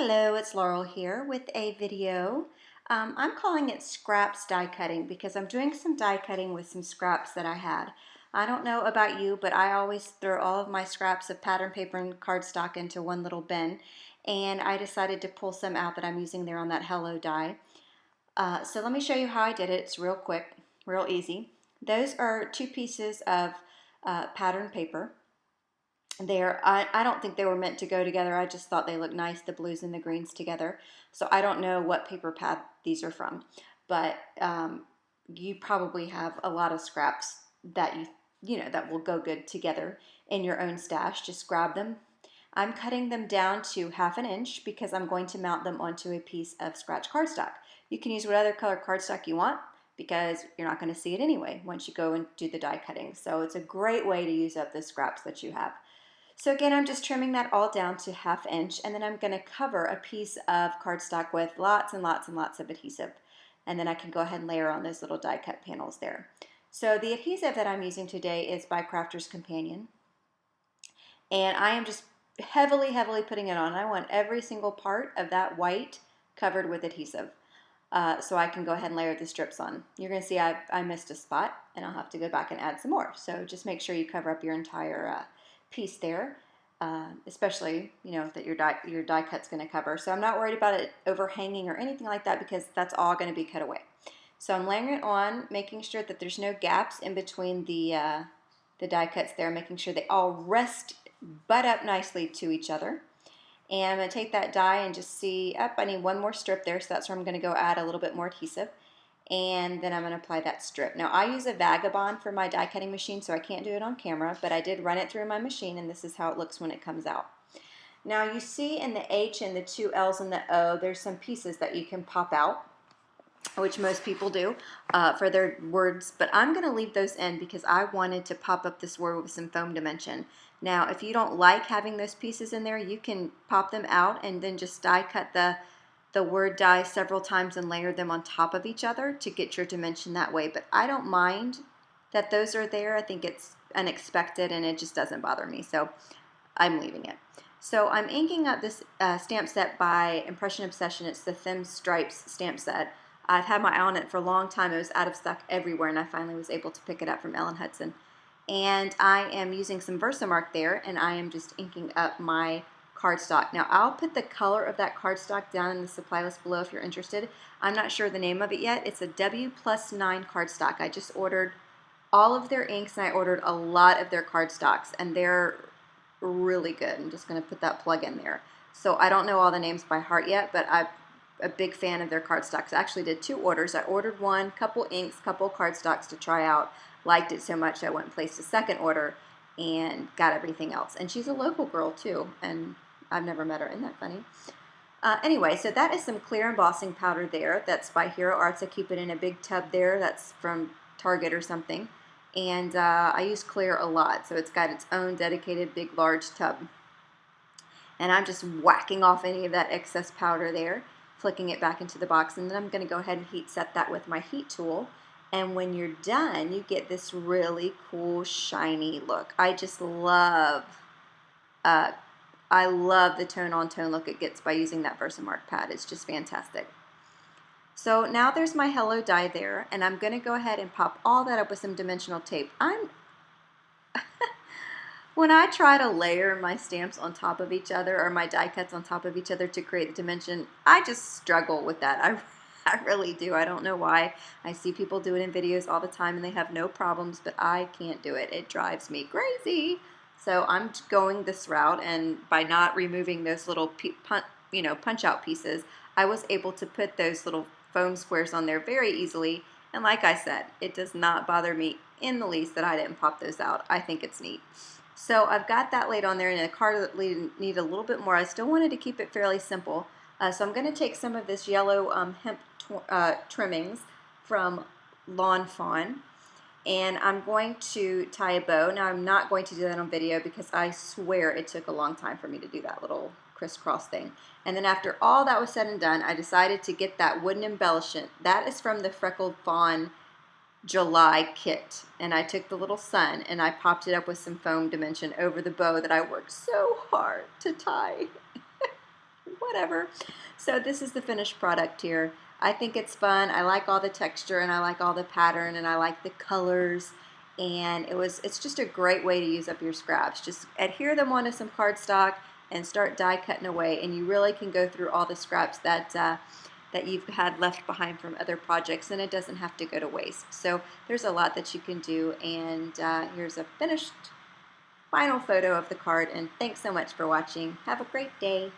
Hello, it's Laurel here with a video. I'm calling it scraps die cutting because I'm doing some die cutting with some scraps that I had. I don't know about you, but I always throw all of my scraps of pattern paper and cardstock into one little bin, and I decided to pull some out that I'm using there on that Hello die. So let me show you how I did it. It's real quick, real easy. Those are two pieces of pattern paper. I don't think they were meant to go together. I just thought they looked nice, the blues and the greens together. So I don't know what paper pad these are from, but you probably have a lot of scraps that that will go good together in your own stash. Just grab them. I'm cutting them down to 1/2 inch because I'm going to mount them onto a piece of scratch cardstock. You can use what other color cardstock you want because you're not going to see it anyway once you go and do the die cutting. So it's a great way to use up the scraps that you have. So again, I'm just trimming that all down to 1/2 inch, and then I'm going to cover a piece of cardstock with lots and lots and lots of adhesive. And then I can go ahead and layer on those little die cut panels there. So the adhesive that I'm using today is by Crafter's Companion. And I am just heavily putting it on. I want every single part of that white covered with adhesive. So I can go ahead and layer the strips on. You're going to see I missed a spot, and I'll have to go back and add some more. So just make sure you cover up your entire piece there, especially that your die cut's going to cover. So I'm not worried about it overhanging or anything like that because that's all going to be cut away. So I'm layering it on, making sure that there's no gaps in between the die cuts there, making sure they all butt up nicely to each other. And I'm going to take that die and just see, I need one more strip there, so that's where I'm going to go add a little bit more adhesive. And then I'm going to apply that strip. Now I use a Vagabond for my die cutting machine, so I can't do it on camera, but I did run it through my machine, and this is how it looks when it comes out. Now you see in the H and the two L's and the O, there's some pieces that you can pop out, which most people do for their words, but I'm going to leave those in because I wanted to pop up this word with some foam dimension. Now, if you don't like having those pieces in there, you can pop them out and then just die cut the word die several times and layer them on top of each other to get your dimension that way. But I don't mind that those are there. I think it's unexpected and it just doesn't bother me, so I'm leaving it. So I'm inking up this stamp set by Impression Obsession. It's the Thin Stripes stamp set. I've had my eye on it for a long time. It was out of stock everywhere, and I finally was able to pick it up from Ellen Hudson. And I am using some Versamark there, and I am just inking up my cardstock. Now, I'll put the color of that cardstock down in the supply list below if you're interested. I'm not sure the name of it yet. It's a W+9 cardstock. I just ordered all of their inks, and I ordered a lot of their cardstocks, and they're really good. I'm just going to put that plug in there. So I don't know all the names by heart yet, but I'm a big fan of their cardstocks. I actually did 2 orders. I ordered one, couple inks, couple cardstocks to try out. Liked it so much I went and placed a second order and got everything else. And she's a local girl too, and I've never met her. Isn't that funny? Anyway, so that is some clear embossing powder there. That's by Hero Arts. I keep it in a big tub there. That's from Target or something. And I use clear a lot, so it's got its own dedicated big large tub. And I'm just whacking off any of that excess powder there, flicking it back into the box, and then I'm going to go ahead and heat set that with my heat tool. And when you're done, you get this really cool shiny look. I just love, I love the tone-on-tone look it gets by using that Versamark pad. It's just fantastic. So now there's my Hello die there, and I'm going to go ahead and pop all that up with some dimensional tape. When I try to layer my stamps on top of each other or my die cuts on top of each other to create the dimension, I just struggle with that. I really do. I don't know why. I see people do it in videos all the time and they have no problems, but I can't do it. It drives me crazy. So I'm going this route, and by not removing those little punch out pieces, I was able to put those little foam squares on there very easily. And like I said, it does not bother me in the least that I didn't pop those out. I think it's neat. So I've got that laid on there, and the card need a little bit more. I still wanted to keep it fairly simple. So I'm going to take some of this yellow hemp trimmings from Lawn Fawn, and I'm going to tie a bow. Now I'm not going to do that on video because I swear it took a long time for me to do that little crisscross thing. And then after all that was said and done, I decided to get that wooden embellishment. That is from the Freckled Fawn July kit, and I took the little sun and I popped it up with some foam dimension over the bow that I worked so hard to tie. whatever. So this is the finished product here. I think it's fun. I like all the texture and I like all the pattern and I like the colors, and it's just a great way to use up your scraps. Just adhere them onto some cardstock and start die cutting away, and you really can go through all the scraps that you've had left behind from other projects, and it doesn't have to go to waste. So there's a lot that you can do, and here's a finished final photo of the card, and thanks so much for watching. Have a great day.